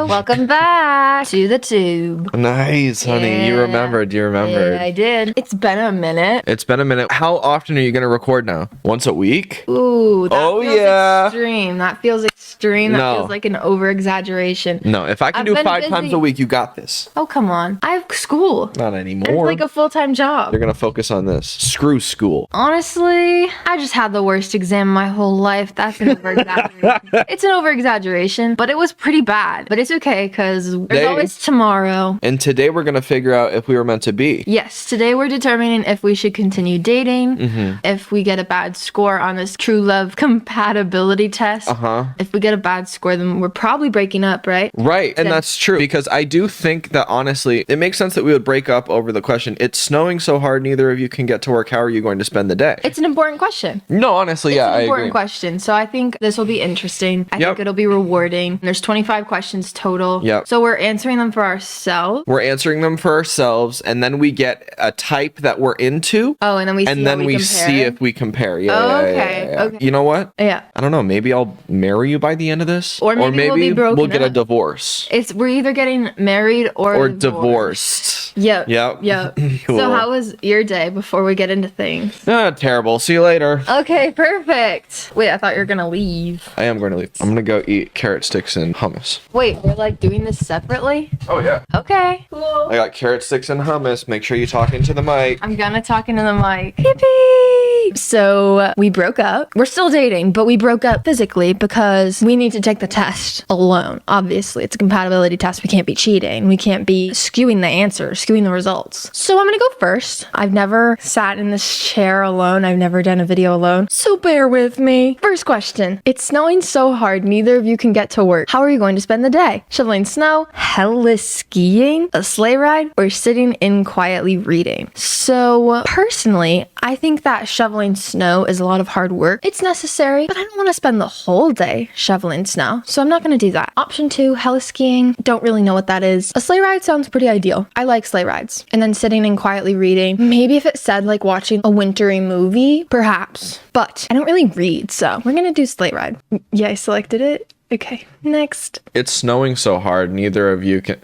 Welcome back to the tube. Nice, honey. Yeah. You remembered. Yeah, I did. It's been a minute. It's been a minute. How often are you going to record now? Once a week? Ooh, that Oh, feels yeah. extreme. That feels extreme. That No. feels like an over-exaggeration. No, if I can I've do been 5 times busy. a week, you got this. Oh, come on. I have school. Not It's anymore. like a full-time job. You're going to focus on this. Screw school. Honestly, I just had the worst exam my whole life. That's an over-exaggeration. It's an over-exaggeration, but it was pretty bad. But it's okay, because there's They- always tomorrow. And today we're going to figure out if we were meant to be. Yes, today we're determining if we should continue dating, if we get a bad score on this true love compatibility test. If we get a bad score, then we're probably breaking up, right? Right, and that's true, because I do think that, honestly, it makes sense that we would break up over the question, it's snowing so hard neither of you can get to work, how are you going to spend the day? It's an important question. No, honestly, yeah, It's an I important agree. question. So I think this will be interesting. I think it'll be rewarding. There's 25 questions total. Yep. So we're answering them for ourselves. We're answering them for ourselves, and then we get a type that we're into, Oh, and then we see and how then we compare. see if we compare. Yeah, Oh, yeah, okay, yeah. okay. You know what? Yeah. I don't know. Maybe I'll marry you by the end of this, Or maybe we'll be broken we'll get a up. divorce We're either getting married or divorced. Yep. Yep. Yep. Cool. So how was your day before we get into things? Terrible. See you later. Okay, perfect. Wait, I thought you were gonna leave. I am going to leave. I'm going to go eat carrot sticks and hummus. Wait, we're like doing this separately? Oh yeah. Okay. Cool. I got carrot sticks and hummus. Make sure you talk into the mic. I'm gonna talk into the mic. Yippee! So we broke up. We're still dating, but we broke up physically because we need to take the test alone. Obviously, it's a compatibility test. We can't be cheating. We can't be skewing the answers, skewing the results. So I'm gonna go first. I've never sat in this chair alone. I've never done a video alone. So bear with me. First question. It's snowing so hard, neither of you can get to work. How are you going to spend the day? Shoveling snow, hella skiing, a sleigh ride, or sitting in quietly reading? So personally, I think that shoveling snow is a lot of hard work. It's necessary, but I don't want to spend the whole day shoveling snow, so I'm not going to do that. Option 2, hella skiing. Don't really know what that is. A sleigh ride sounds pretty ideal. I like sleigh rides. And then sitting and quietly reading. Maybe if it said like watching a wintry movie, perhaps. But I don't really read, so we're going to do sleigh ride. Yeah, I selected it. Okay, next. It's snowing so hard, neither of you can.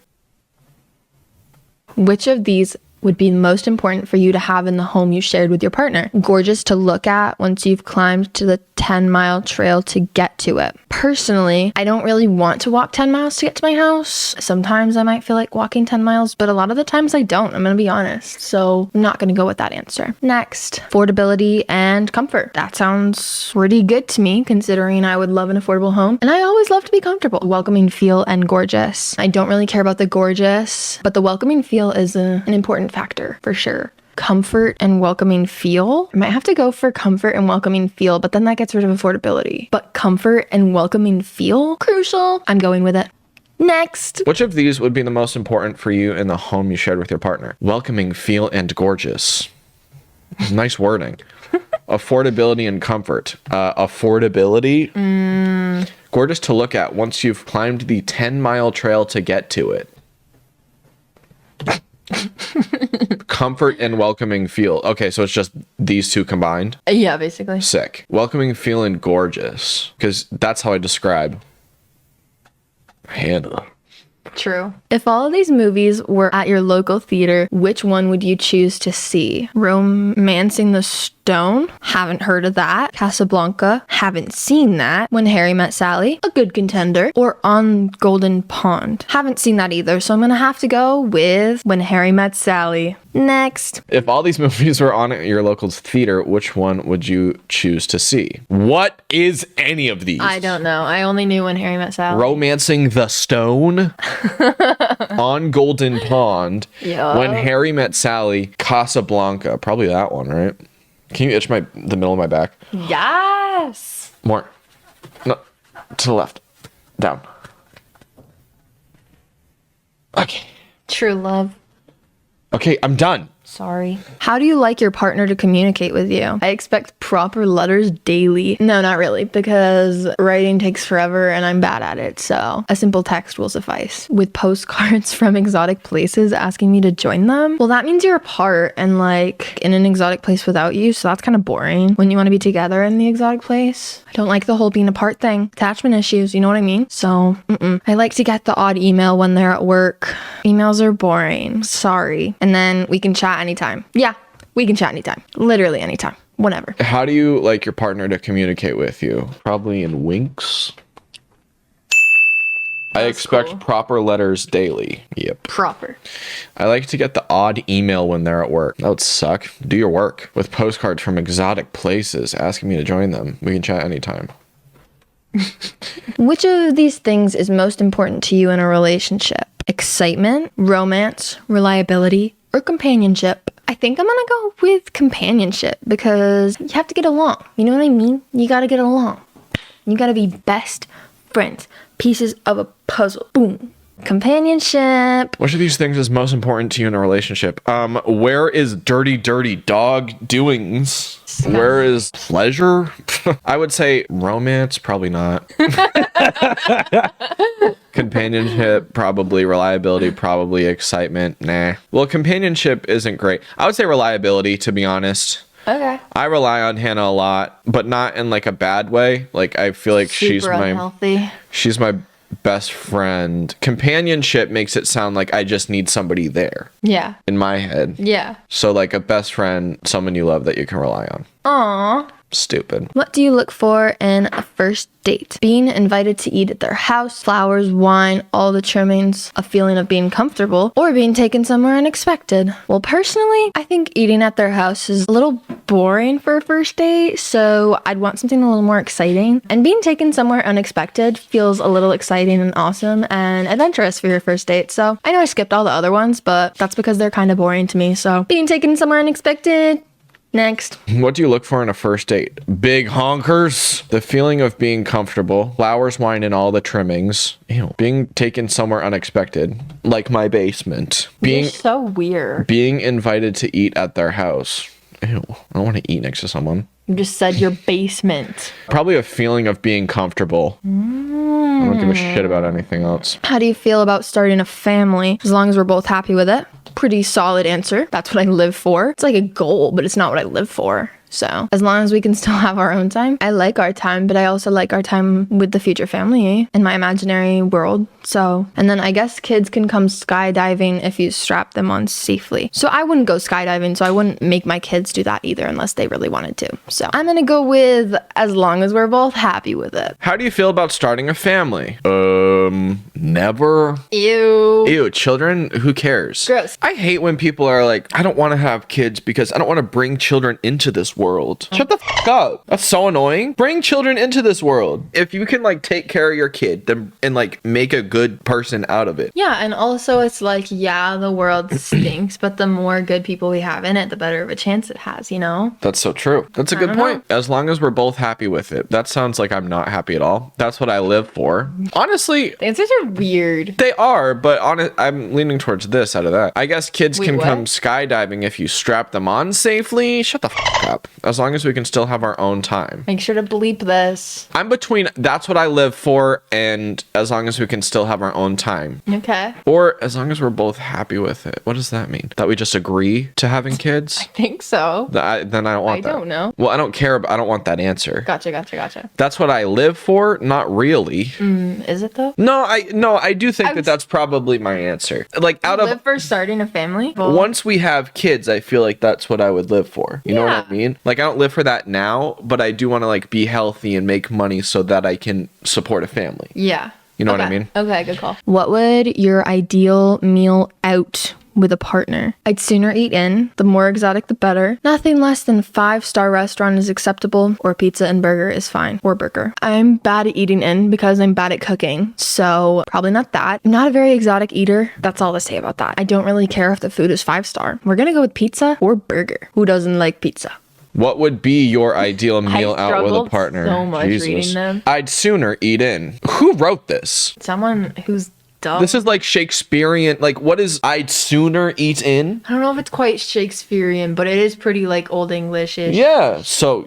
Which of these would be most important for you to have in the home you shared with your partner? Gorgeous to look at once you've climbed to the 10-mile trail to get to it. Personally, I don't really want to walk 10 miles to get to my house. Sometimes I might feel like walking 10 miles, but a lot of the times I don't. I'm gonna be honest. So I'm not gonna go with that answer. Next, affordability and comfort. That sounds pretty good to me, considering I would love an affordable home. And I always love to be comfortable. Welcoming feel and gorgeous. I don't really care about the gorgeous, but the welcoming feel is an important factor for sure. Comfort and welcoming feel. I might have to go for comfort and welcoming feel, but then that gets rid of affordability. But comfort and welcoming feel, crucial. I'm going with it. Next. Which of these would be the most important for you in the home you shared with your partner? Welcoming, feel, and gorgeous. Nice wording. Affordability and comfort. Affordability. Gorgeous to look at once you've climbed the 10-mile trail to get to it. Comfort and welcoming feel. Okay, so it's just these two combined. Yeah, basically. Sick. Welcoming feel and gorgeous, because that's how I describe Hannah. True. If all of these movies were at your local theater, which one would you choose to see? Romancing the Stone? Haven't heard of that. Casablanca? Haven't seen that. When Harry Met Sally? A good contender. Or On Golden Pond? Haven't seen that either, so I'm gonna have to go with When Harry Met Sally. Next. If all these movies were on at your local theater, which one would you choose to see? What is any of these? I don't know. I only knew When Harry Met Sally. Romancing the Stone, On Golden Pond, Yeah. When Harry Met Sally, Casablanca. Probably that one, right? Can you itch the middle of my back? Yes. More. No. To the left. Down. Okay. True love. Okay, I'm done. Sorry. How do you like your partner to communicate with you? I expect proper letters daily. No, not really, because writing takes forever and I'm bad at it. So a simple text will suffice. With postcards from exotic places asking me to join them, well, that means you're apart and like in an exotic place without you. So that's kind of boring when you want to be together in the exotic place. I don't like the whole being apart thing. Attachment issues, you know what I mean? So I like to get the odd email when they're at work. Emails are boring. Sorry. And then we can chat anytime. Yeah, we can chat anytime. Literally anytime. Whenever. How do you like your partner to communicate with you? Probably in winks. I expect proper letters daily. Yep. Proper. I like to get the odd email when they're at work. That would suck. Do your work. With postcards from exotic places asking me to join them. We can chat anytime. Which of these things is most important to you in a relationship? Excitement, romance, reliability, or companionship? I think I'm gonna go with companionship because you have to get along. You know what I mean? You gotta get along. You gotta be best friends. Pieces of a puzzle. Boom. Companionship. Which of these things is most important to you in a relationship? Where is dirty dog doings? Where is pleasure? I would say romance, probably not. Companionship, probably. Reliability, probably. Excitement, nah. Well, companionship isn't great. I would say reliability, to be honest. Okay. I rely on Hannah a lot, but not in like a bad way. Like I feel like she's my best friend. Companionship makes it sound like I just need somebody there. Yeah. In my head. Yeah. So like a best friend, someone you love that you can rely on. Aww. Stupid. What do you look for in a first date? Being invited to eat at their house, flowers, wine, all the trimmings, a feeling of being comfortable, or being taken somewhere unexpected? Well, personally, I think eating at their house is a little boring for a first date, so I'd want something a little more exciting. And being taken somewhere unexpected feels a little exciting and awesome and adventurous for your first date. So I know I skipped all the other ones, but that's because they're kind of boring to me. So being taken somewhere unexpected. Next. What do you look for in a first date? Big honkers. The feeling of being comfortable. Flowers, wine, and all the trimmings. Ew. Being taken somewhere unexpected. Like my basement. You're so weird. Being invited to eat at their house. Ew. I don't want to eat next to someone. You just said your basement. Probably a feeling of being comfortable. I don't give a shit about anything else. How do you feel about starting a family? As long as we're both happy with it. Pretty solid answer. That's what I live for. It's like a goal, but it's not what I live for. So as long as we can still have our own time, I like our time, but I also like our time with the future family in my imaginary world. So, and then I guess kids can come skydiving if you strap them on safely. So I wouldn't go skydiving, so I wouldn't make my kids do that either unless they really wanted to. So I'm gonna go with as long as we're both happy with it. How do you feel about starting a family? Never. Ew. Children? Who cares? Gross. I hate when people are like, I don't want to have kids because I don't want to bring children into this world. Shut the fuck up. That's so annoying. Bring children into this world. If you can like take care of your kid then, and like make a good person out of it. Yeah, and also it's like, yeah, the world stinks, but the more good people we have in it, the better of a chance it has, you know? That's so true. That's a good point. As long as we're both happy with it. That sounds like I'm not happy at all. That's what I live for. Honestly, The answers are weird. they are, but I'm leaning towards this out of that. I guess kids Wait, can what? come skydiving if you strap them on safely. Shut the fuck up. As long as we can still have our own time. Make sure to bleep this. I'm between that's what I live for and as long as we can still have our own time. Okay. Or as long as we're both happy with it. What does that mean? That we just agree to having kids? I think so. Then I don't want that. I don't know. Well, I don't care, but I don't want that answer. Gotcha. That's what I live for? Not really. Is it though? No, I do think that that's probably my answer. Like out of Live for starting a family? once we have kids, I feel like that's what I would live for. You know what I mean? Like I don't live for that now, but I do want to like be healthy and make money so that I can support a family. Yeah. You know what I mean? Okay, good call. What would your ideal meal out with a partner? I'd sooner eat in. The more exotic, the better. Nothing less than 5-star restaurant is acceptable, or pizza and burger is fine, or burger. I'm bad at eating in because I'm bad at cooking, so probably not that. I'm not a very exotic eater. That's all to say about that. I don't really care if the food is 5-star. We're gonna go with pizza or burger. Who doesn't like pizza? What would be your ideal meal out with a partner? So much reading them. I'd sooner eat in. Who wrote this? Someone who's dumb. This is like Shakespearean. Like, what is I'd sooner eat in? I don't know if it's quite Shakespearean, but it is pretty like Old English-ish. Yeah. So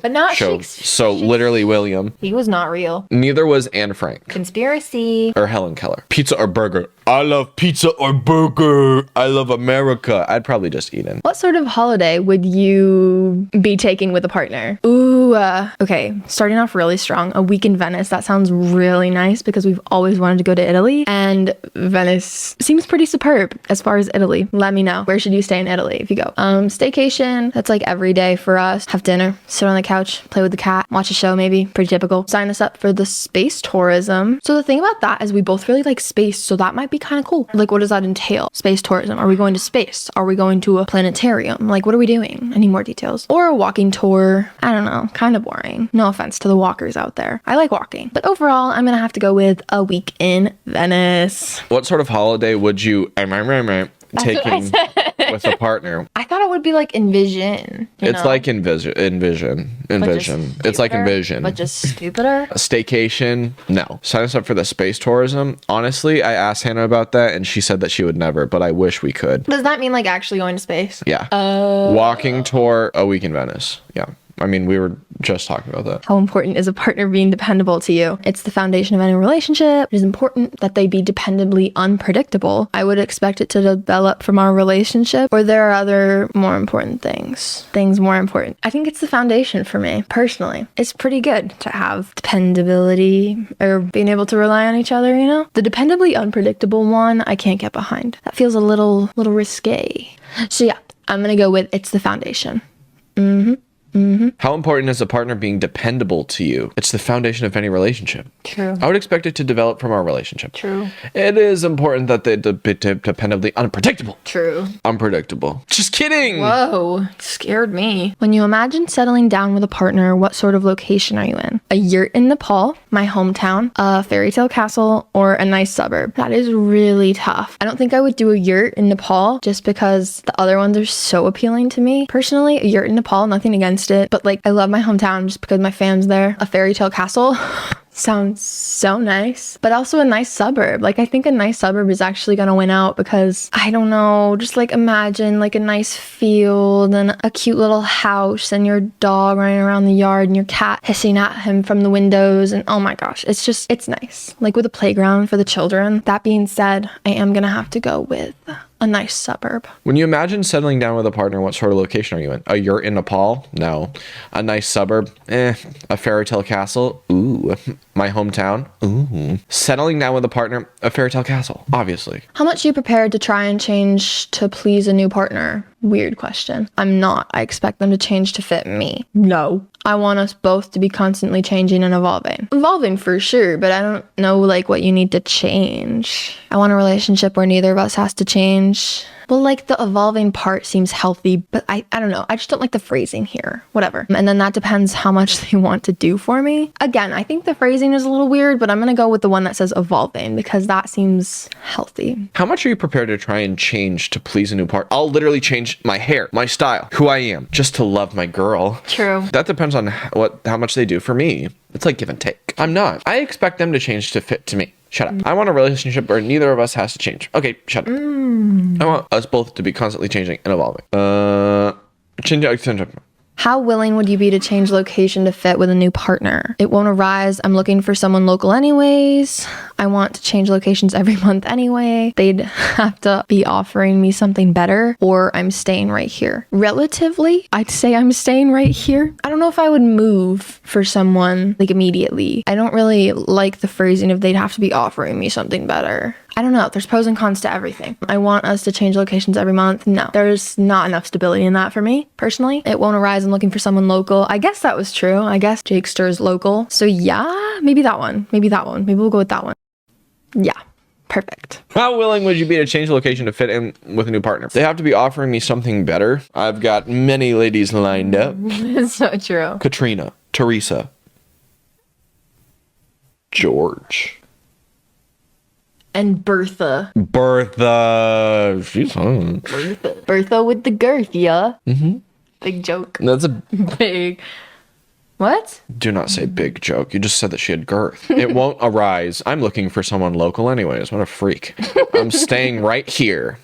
But not So literally William. He was not real. Neither was Anne Frank. Conspiracy. Or Helen Keller. Pizza or burger? I love pizza or burger. I love America. I'd probably just eat in. What sort of holiday would you be taking with a partner? Ooh, okay. Starting off really strong. A week in Venice. That sounds really nice because we've always wanted to go to Italy. And Venice seems pretty superb as far as Italy. Let me know. Where should you stay in Italy if you go? Staycation. That's like every day for us. Have dinner, sit on the couch, play with the cat, watch a show maybe. Pretty typical. Sign us up for the space tourism. So the thing about that is we both really like space. So that might be kind of cool. Like, what does that entail? Space tourism. Are we going to space? Are we going to a planetarium? Like, what are we doing? Any more details? Or a walking tour. I don't know. Kind of boring. No offense to the walkers out there. I like walking. But overall, I'm going to have to go with a week in Venice. What sort of holiday would you taking with a partner? I thought it would be like Envision. It's like envision. It's like Envision. But just stupider. A staycation? No. Sign us up for the space tourism. Honestly, I asked Hannah about that and she said that she would never, but I wish we could. Does that mean like actually going to space? Yeah. Walking tour, a week in Venice. Yeah. I mean, we were just talking about that. How important is a partner being dependable to you? It's the foundation of any relationship. It is important that they be dependably unpredictable. I would expect it to develop from our relationship, or there are other more important things. Things more important. I think it's the foundation for me, personally. It's pretty good to have dependability or being able to rely on each other, you know? The dependably unpredictable one, I can't get behind. That feels a little risque. So yeah, I'm gonna go with it's the foundation. How important is a partner being dependable to you? It's the foundation of any relationship. True. I would expect it to develop from our relationship. True. It is important that they be dependably unpredictable. True. Unpredictable. Just kidding. Whoa, scared me. When you imagine settling down with a partner, what sort of location are you in? A yurt in Nepal, my hometown, a fairy tale castle, or a nice suburb? That is really tough. I don't think I would do a yurt in Nepal just because the other ones are so appealing to me. Personally, a yurt in Nepal, nothing against it, but like I love my hometown just because my fam's there. A fairy tale castle sounds so nice, but also a nice suburb. Like I think a nice suburb is actually gonna win out because I don't know, just like imagine like a nice field and a cute little house and your dog running around the yard and your cat hissing at him from the windows, and oh my gosh, it's nice. Like with a playground for the children. That being said, I am gonna have to go with a nice suburb. When you imagine settling down with a partner, what sort of location are you in? A yurt in Nepal? No. A nice suburb? A fairy tale castle? Ooh. My hometown? Ooh. Settling down with a partner? A fairy tale castle, obviously. How much are you prepared to try and change to please a new partner? Weird question. I'm not. I expect them to change to fit me. No. I want us both to be constantly changing and evolving. Evolving for sure, but I don't know like what you need to change. I want a relationship where neither of us has to change. Well, like the evolving part seems healthy, but I don't know. I just don't like the phrasing here. Whatever. And then that depends how much they want to do for me. Again, I think the phrasing is a little weird, but I'm going to go with the one that says evolving because that seems healthy. How much are you prepared to try and change to please a new partner? I'll literally change my hair, my style, who I am, just to love my girl. True. That depends on how much they do for me. It's like give and take. I'm not. I expect them to change to fit to me. Shut up. I want a relationship where neither of us has to change. Okay, shut up. I want us both to be constantly changing and evolving. Change. How willing would you be to change location to fit with a new partner? It won't arise. I'm looking for someone local anyways. I want to change locations every month anyway. They'd have to be offering me something better, or I'm staying right here. Relatively, I'd say I'm staying right here. I don't know if I would move for someone like immediately. I don't really like the phrasing of they'd have to be offering me something better. I don't know. There's pros and cons to everything. I want us to change locations every month. No, there's not enough stability in that for me, personally. It won't arise. I'm looking for someone local. I guess that was true. I guess Jakester local. So yeah, maybe that one. Maybe we'll go with that one. Yeah. Perfect. How willing would you be to change location to fit in with a new partner? They have to be offering me something better. I've got many ladies lined up. It's so true. Katrina, Teresa, George. And Bertha. She's fun. Bertha with the girth, yeah? Mm-hmm. Big joke. That's a big. What? Do not say big joke. You just said that she had girth. It won't arise. I'm looking for someone local anyways. What a freak. I'm staying right here.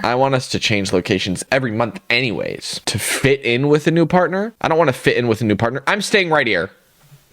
I want us to change locations every month anyways. To fit in with a new partner? I don't want to fit in with a new partner. I'm staying right here.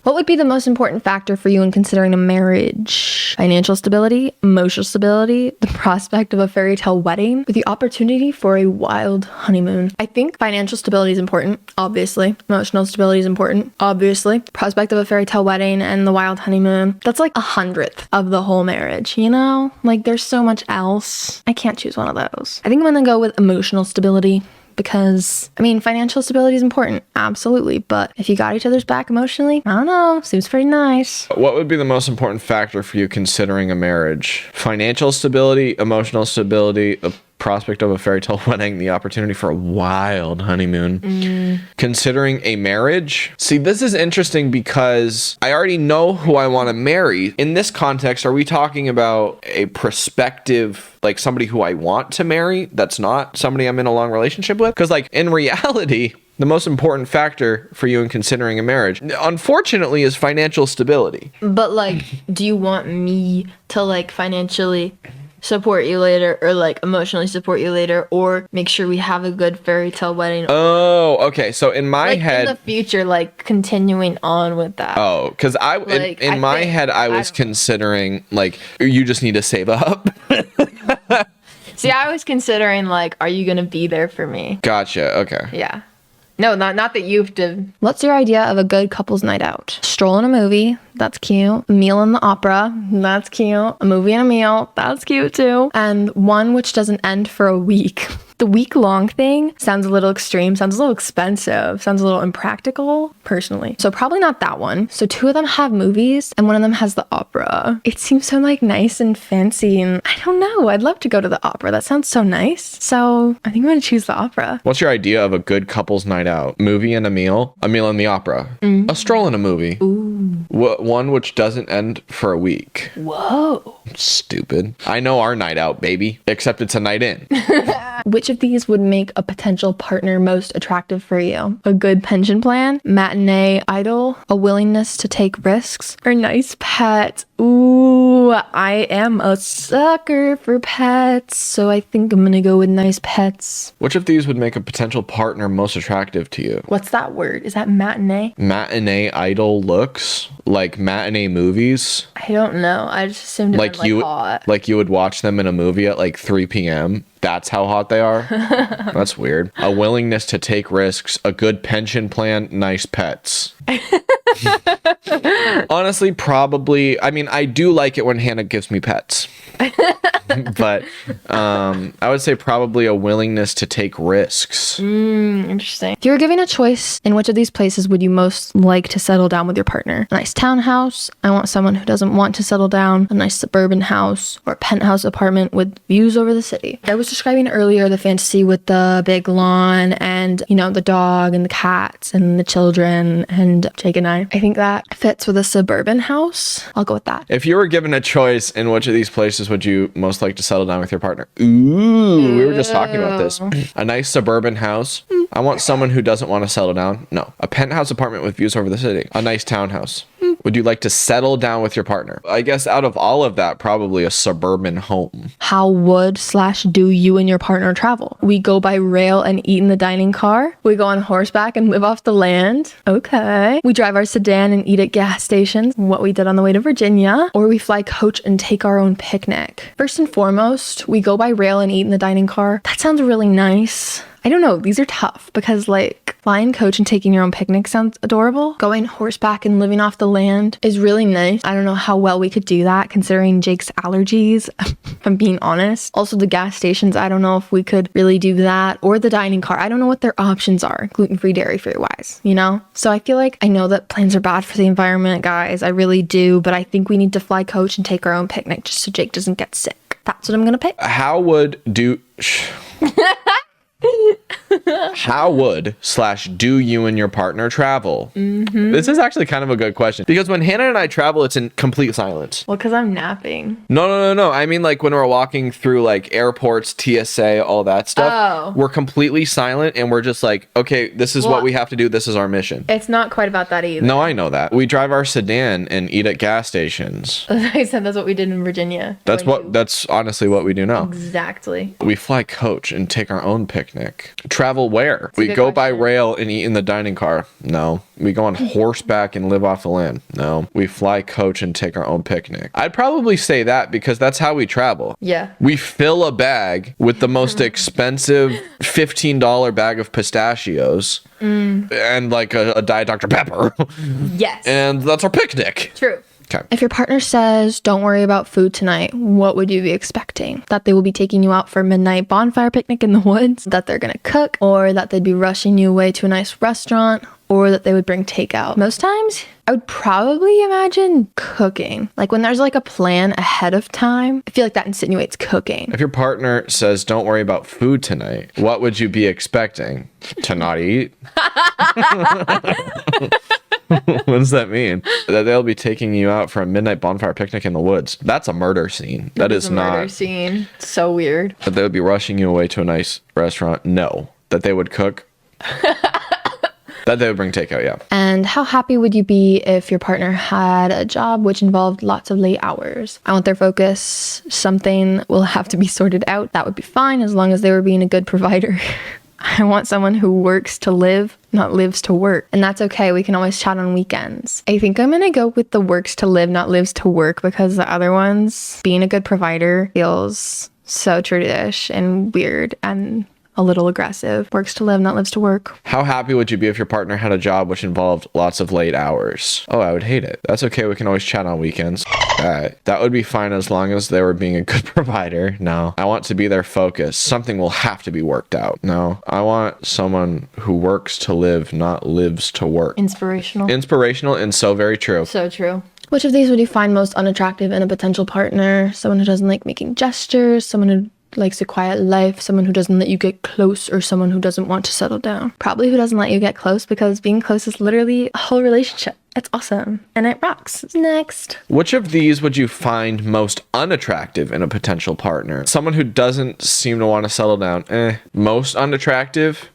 What would be the most important factor for you in considering a marriage? Financial stability, emotional stability, the prospect of a fairy tale wedding, with the opportunity for a wild honeymoon. I think financial stability is important, obviously. Emotional stability is important, obviously. Prospect of a fairy tale wedding and the wild honeymoon. That's like 100th of the whole marriage, you know? Like there's so much else. I can't choose one of those. I think I'm gonna go with emotional stability. Because, I mean, financial stability is important, absolutely. But if you got each other's back emotionally, I don't know, seems pretty nice. What would be the most important factor for you considering a marriage? Financial stability, emotional stability, the prospect of a fairy tale wedding, the opportunity for a wild honeymoon. Considering a marriage? See, this is interesting because I already know who I want to marry. In this context, are we talking about a prospective, like somebody who I want to marry that's not somebody I'm in a long relationship with? Because like in reality, the most important factor for you in considering a marriage, unfortunately, is financial stability. But like, do you want me to like financially support you later, or like emotionally support you later, or make sure we have a good fairy tale wedding? Oh, okay. So in my Like head, in the future, like continuing on with that. oh, because Like, in I my think- head, I I was don't know. considering like you just need to save up. See, I was considering like, are you gonna be there for me? Gotcha. Okay. Yeah. No, not that you have to. What's your idea of a good couple's night out? Stroll in a movie, that's cute. A meal in the opera, that's cute. A movie and a meal, that's cute too. And one which doesn't end for a week. The week-long thing sounds a little extreme, sounds a little expensive, sounds a little impractical, personally. So probably not that one. So 2 of them have movies, and one of them has the opera. It seems so like nice and fancy, and I don't know. I'd love to go to the opera. That sounds so nice. So I think I'm gonna choose the opera. What's your idea of a good couple's night out? Movie and a meal in the opera, a stroll in a movie. One which doesn't end for a week. Whoa. Stupid. I know our night out, baby. Except it's a night in. Which of these would make a potential partner most attractive for you? A good pension plan, matinee idol, a willingness to take risks, or nice pets? Ooh, I am a sucker for pets, so I think I'm gonna go with nice pets. Which of these would make a potential partner most attractive to you? What's that word? Is that matinee? Matinee idol looks, like matinee movies. I don't know. I just assumed it Like meant, like you hot. like you would watch them in a movie at like 3 p.m. That's how hot they are. That's weird. A willingness to take risks, a good pension plan, nice pets. Honestly, probably. I mean, I do like it when Hannah gives me pets. But I would say probably a willingness to take risks. Interesting. If you were given a choice, in which of these places would you most like to settle down with your partner? A nice townhouse, I want someone who doesn't want to settle down, a nice suburban house, or a penthouse apartment with views over the city. I was describing earlier the fantasy with the big lawn and, you know, the dog and the cats and the children and Jake and I think that fits with a suburban house. I'll go with that. If you were given a choice, in which of these places would you most like to settle down with your partner? Ooh, we were just talking about this. A nice suburban house. I want someone who doesn't want to settle down. No. A penthouse apartment with views over the city. A nice townhouse. Would you like to settle down with your partner? I guess out of all of that, probably a suburban home. How would/do you and your partner travel? We go by rail and eat in the dining car. We go on horseback and live off the land. Okay. We drive our sedan and eat at gas stations, what we did on the way to Virginia. Or we fly coach and take our own picnic. First and foremost, we go by rail and eat in the dining car. That sounds really nice. I don't know, these are tough because like flying coach and taking your own picnic sounds adorable. Going horseback and living off the land is really nice. I don't know how well we could do that considering Jake's allergies, if I'm being honest. Also the gas stations, I don't know if we could really do that, or the dining car. I don't know what their options are, gluten-free, dairy-free wise, you know? So I feel like I know that planes are bad for the environment, guys. I really do, but I think we need to fly coach and take our own picnic just so Jake doesn't get sick. That's what I'm gonna pick. How would do... How would / do you and your partner travel? This is actually kind of a good question because when Hannah and I travel, it's in complete silence. Well, because I'm napping. No. I mean, like when we're walking through like airports, TSA, all that stuff, we're completely silent and we're just like, okay, this is what we have to do. This is our mission. It's not quite about that either. No, I know that. We drive our sedan and eat at gas stations. I said that's what we did in Virginia. That's honestly what we do now. Exactly. We fly coach and take our own picnic. Travel where? We go by rail and eat in the dining car. No. We go on horseback and live off the land. No. We fly coach and take our own picnic. I'd probably say that because that's how we travel. Yeah. We fill a bag with the most expensive $15 bag of pistachios and like a Diet Dr. Pepper. Yes. And that's our picnic. True. Okay. If your partner says, don't worry about food tonight, what would you be expecting? That they will be taking you out for a midnight bonfire picnic in the woods? That they're going to cook? Or that they'd be rushing you away to a nice restaurant? Or that they would bring takeout? Most times, I would probably imagine cooking. Like when there's like a plan ahead of time, I feel like that insinuates cooking. If your partner says, don't worry about food tonight, what would you be expecting? To not eat? What does that mean? That they'll be taking you out for a midnight bonfire picnic in the woods. That's a murder scene. That is not. Murder scene. So weird. That they would be rushing you away to a nice restaurant. No. That they would cook. That they would bring takeout, yeah. And how happy would you be if your partner had a job which involved lots of late hours? I want their focus. Something will have to be sorted out. That would be fine as long as they were being a good provider. I want someone who works to live, not lives to work. And that's okay. We can always chat on weekends. I think I'm going to go with the works to live, not lives to work, because the other ones, being a good provider, feels so true-ish and weird and a little aggressive. Works to live, not lives to work. How happy would you be if your partner had a job which involved lots of late hours? Oh, I would hate it. That's okay. We can always chat on weekends. That would be fine as long as they were being a good provider. No, I want to be their focus. Something will have to be worked out. No, I want someone who works to live, not lives to work. Inspirational. Inspirational and so very true. So true. Which of these would you find most unattractive in a potential partner? Someone who doesn't like making gestures, someone who likes a quiet life, someone who doesn't let you get close, or someone who doesn't want to settle down. Probably who doesn't let you get close, because being close is literally a whole relationship. It's awesome and it rocks. Next. Which of these would you find most unattractive in a potential partner? Someone who doesn't seem to want to settle down. Most unattractive?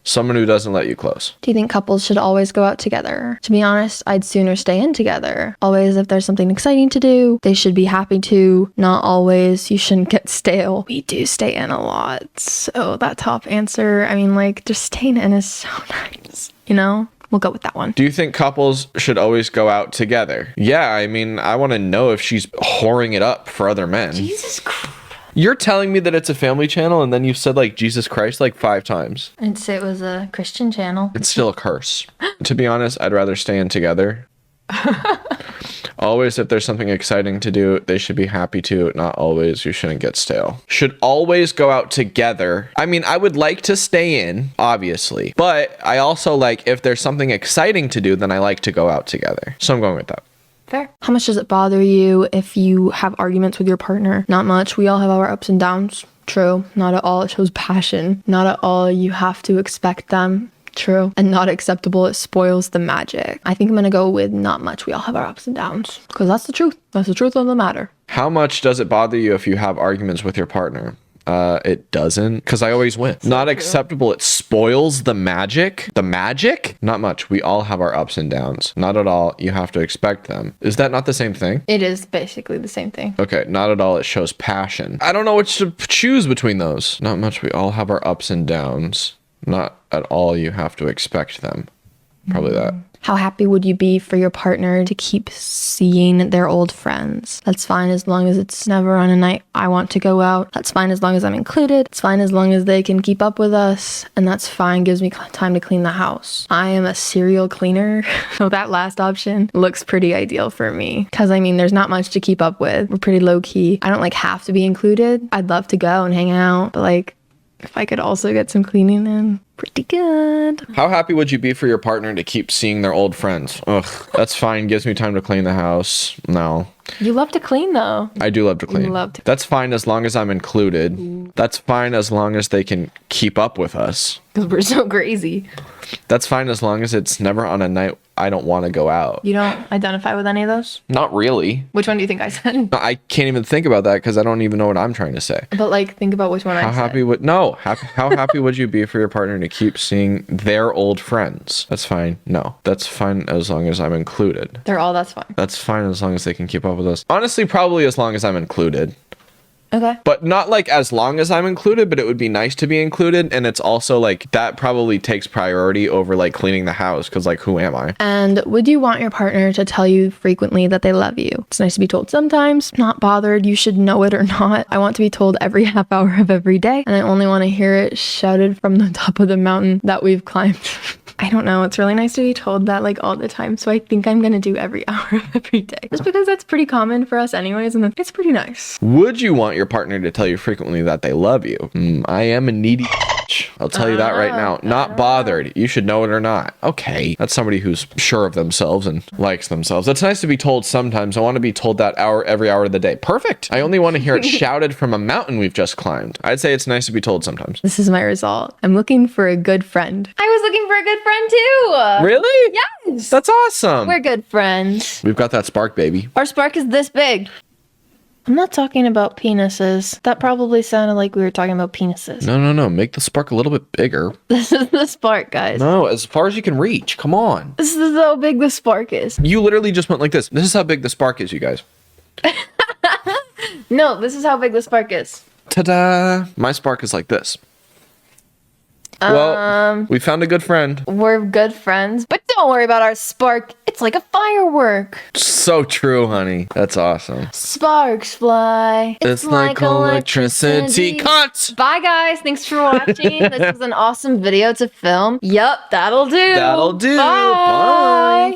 Someone who doesn't let you close. Do you think couples should always go out together? To be honest, I'd sooner stay in together. Always, if there's something exciting to do, they should be happy to. Not always. You shouldn't get stale. We do stay in a lot. So that top answer, I mean, like, just staying in is so nice, you know? We'll go with that one. Do you think couples should always go out together? Yeah, I mean, I want to know if she's whoring it up for other men. Jesus Christ. You're telling me that it's a family channel and then you said like Jesus Christ like 5 times. I'd say it was a Christian channel. It's still a curse. To be honest, I'd rather stay in together. Always, if there's something exciting to do, they should be happy to. Not always. You shouldn't get stale. Should always go out together. I mean, I would like to stay in, obviously. But I also like, if there's something exciting to do, then I like to go out together. So I'm going with that. Fair. How much does it bother you if you have arguments with your partner? Not much. We all have our ups and downs. True. Not at all. It shows passion. Not at all. You have to expect them. True. And not acceptable. It spoils the magic. I think I'm going to go with not much. We all have our ups and downs. Because that's the truth. That's the truth of the matter. How much does it bother you if you have arguments with your partner? It doesn't, because I always win. So not true. Acceptable. It spoils the magic. The magic? Not much. We all have our ups and downs. Not at all. You have to expect them. Is that not the same thing? It is basically the same thing. Okay. Not at all. It shows passion. I don't know which to choose between those. Not much. We all have our ups and downs. Not at all. You have to expect them. Probably that. How happy would you be for your partner to keep seeing their old friends? That's fine as long as it's never on a night I want to go out. That's fine as long as I'm included. It's fine as long as they can keep up with us. And that's fine, gives me time to clean the house. I am a serial cleaner, so that last option looks pretty ideal for me. Because I mean, there's not much to keep up with. We're pretty low key. I don't like have to be included. I'd love to go and hang out, but like, if I could also get some cleaning in, Pretty good. How happy would you be for your partner to keep seeing their old friends? Ugh, that's fine. Gives me time to clean the house. No. You love to clean, though. I do love to clean. That's fine as long as I'm included. That's fine as long as they can keep up with us. Because we're so crazy. That's fine as long as it's never on a night I don't want to go out. You don't identify with any of those? Not really. Which one do you think I said? I can't even think about that because I don't even know what I'm trying to say. But like, think about which one I said. How happy would you be for your partner to keep seeing their old friends? That's fine. No, that's fine as long as I'm included. That's fine. That's fine as long as they can keep up with us. Honestly, probably as long as I'm included. Okay. But not like as long as I'm included, but it would be nice to be included. And it's also like that probably takes priority over like cleaning the house because like who am I? And would you want your partner to tell you frequently that they love you? It's nice to be told sometimes, not bothered. You should know it or not. I want to be told every half hour of every day. And I only want to hear it shouted from the top of the mountain that we've climbed. I don't know. It's really nice to be told that like all the time. So I think I'm going to do every hour of every day. Just because that's pretty common for us anyways. And it's pretty nice. Would you want your partner to tell you frequently that they love you? I am a needy bitch. I'll tell you that right now. Not bothered. You should know it or not. Okay. That's somebody who's sure of themselves and likes themselves. It's nice to be told sometimes. I want to be told that every hour of the day. Perfect. I only want to hear it shouted from a mountain we've just climbed. I'd say it's nice to be told sometimes. This is my result. I'm looking for a good friend. I was looking for a good friend too. Really? Yes. That's awesome. We're good friends. We've got that spark, baby. Our spark is this big. I'm not talking about penises. That probably sounded like we were talking about penises. No. Make the spark a little bit bigger. This is the spark, guys. No, as far as you can reach. Come on. This is how big the spark is. You literally just went like this. This is how big the spark is, you guys. No, this is how big the spark is. Ta-da! My spark is like this. Well, we found a good friend. We're good friends, but don't worry about our spark. It's like a firework. So true, honey. That's awesome. Sparks fly. It's like electricity. Cut! Bye, guys. Thanks for watching. This was an awesome video to film. Yup, that'll do. That'll do. Bye. Bye.